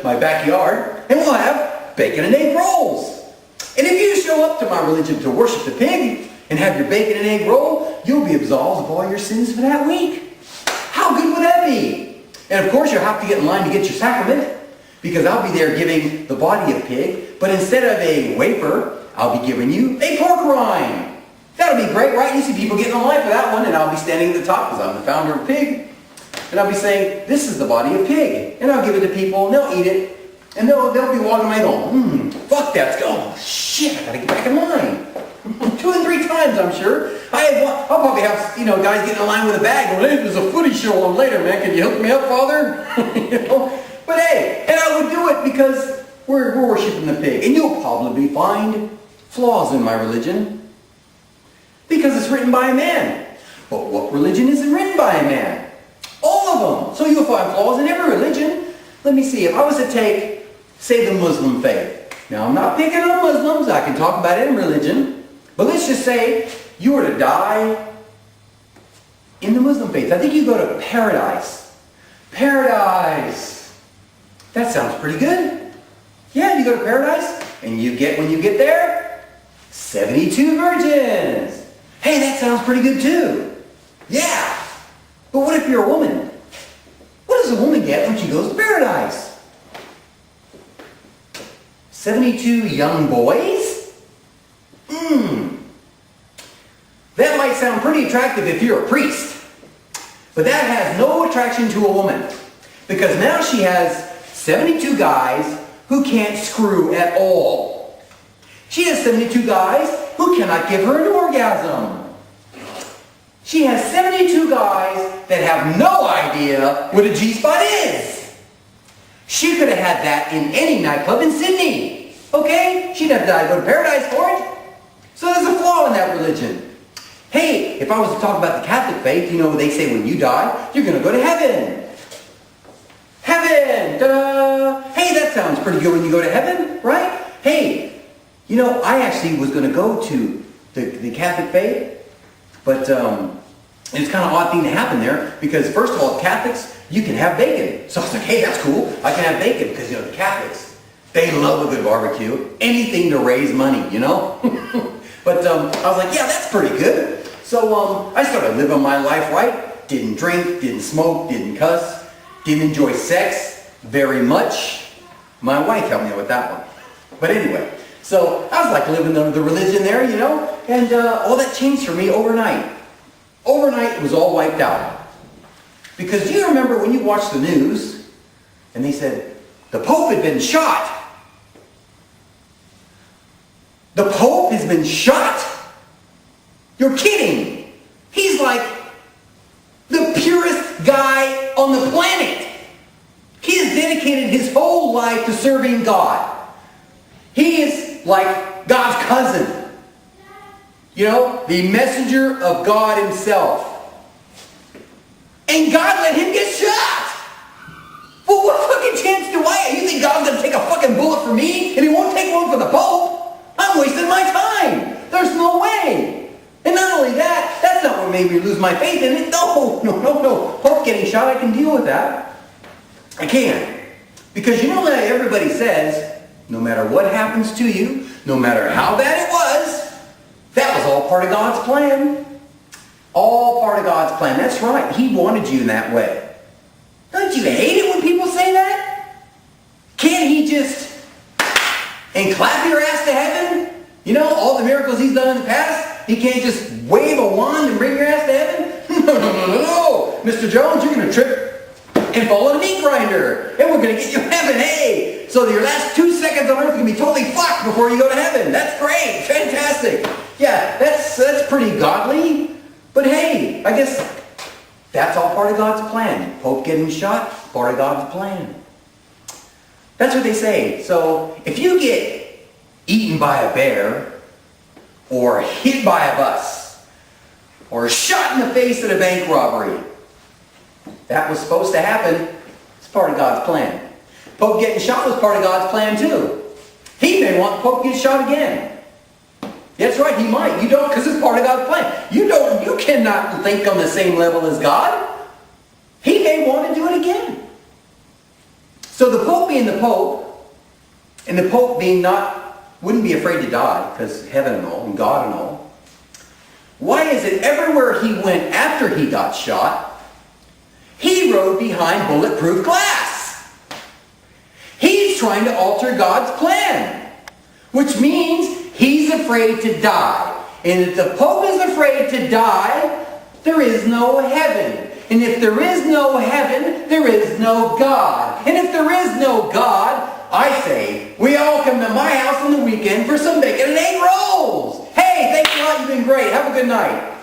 my backyard, and we'll have bacon and egg rolls. And if you show up to my religion to worship the pig and have your bacon and egg roll, you'll be absolved of all your sins for that week. How good would that be? And of course, you'll have to get in line to get your sacrament, because I'll be there giving the body of pig, but instead of a wafer, I'll be giving you a pork rind. That'll be great, right? You see people getting in line for that one, and I'll be standing at the top because I'm the founder of Pig. And I'll be saying, this is the body of pig. And I'll give it to people, and they'll eat it. And they'll be walking away going, fuck that. Oh, shit, I gotta get back in line. 2 and 3 times, I'm sure. I'll probably have, guys getting in line with a bag going, hey, there's a footy show on later, man. Can you hook me up, Father? But hey, and I would do it because we're worshiping the pig. And you'll probably find flaws in my religion because it's written by a man. But what religion isn't written by a man? All of them. So you'll find flaws in every religion. Let me see. If I was to take, say, the Muslim faith. Now, I'm not picking on Muslims. I can talk about any religion. But let's just say you were to die in the Muslim faith. I think you go to paradise. Paradise. That sounds pretty good. Yeah, you go to paradise, and you get, when you get there, 72 virgins. Hey, that sounds pretty good too. Yeah. But what if you're a woman? What does a woman get when she goes to paradise? 72 young boys? That might sound pretty attractive if you're a priest. But that has no attraction to a woman. Because now she has 72 guys who can't screw at all. She has 72 guys who cannot give her an orgasm. She has 72 guys that have no idea what a G-spot is. She could have had that in any nightclub in Sydney. Okay? She'd have to go to paradise for it. So there's a flaw in that religion. Hey, if I was to talk about the Catholic faith, they say when you die, you're going to go to heaven. Heaven! Ta-da! Hey, that sounds pretty good when you go to heaven, right? Hey, I actually was going to go to the Catholic faith, but it's kind of an odd thing to happen there, because first of all, Catholics, you can have bacon. So I was like, hey, that's cool. I can have bacon, because the Catholics, they love a good barbecue. Anything to raise money, But I was like, yeah, that's pretty good. So I started living my life right. Didn't drink, didn't smoke, didn't cuss, didn't enjoy sex very much. My wife helped me out with that one. But anyway, so I was like living the religion there, and all that changed for me overnight. Overnight, it was all wiped out. Because do you remember when you watched the news and they said, the Pope had been shot? The Pope has been shot? You're kidding. He's like the purest guy on the planet. He has dedicated his whole life to serving God. He is like God's cousin. The messenger of God himself. And God let him get shot. Well, what fucking chance do I have? You think God's going to take a fucking bullet for me and he won't take one for the Pope? I'm wasting my time. There's no way. And not only that, that's not what made me lose my faith in it. No. Pope getting shot, I can deal with that. I can. Because that everybody says, no matter what happens to you, no matter how bad it was, that was all part of God's plan. All part of God's plan. That's right. He wanted you in that way. Don't you hate it when people say that? Can't he just and clap your ass to heaven? All the miracles he's done in the past, he can't just wave a wand and bring your ass to heaven? No. Mr. Jones, you're going to trip and fall in a meat grinder. And we're going to get you to heaven. Hey! So your last 2 seconds on earth are going to be totally fucked before you go to heaven. That's great. Fantastic. Yeah, that's pretty godly. But hey, I guess that's all part of God's plan. Pope getting shot, part of God's plan. That's what they say. So if you get eaten by a bear, or hit by a bus, or shot in the face at a bank robbery, that was supposed to happen. It's part of God's plan. Pope getting shot was part of God's plan too. He may want the Pope to get shot again. That's right, he might. You don't, because it's part of God's plan. You cannot think on the same level as God. He may want to do it again. So the Pope being the Pope, and the Pope being wouldn't be afraid to die, because heaven and all, and God and all, why is it everywhere he went after he got shot, he rode behind bulletproof glass? He's trying to alter God's plan, which means he's afraid to die. And if the Pope is afraid to die, there is no heaven. And if there is no heaven, there is no God. And if there is no God, I say, we all come to my house on the weekend for some bacon and egg rolls. Hey, thanks a lot. You've been great. Have a good night.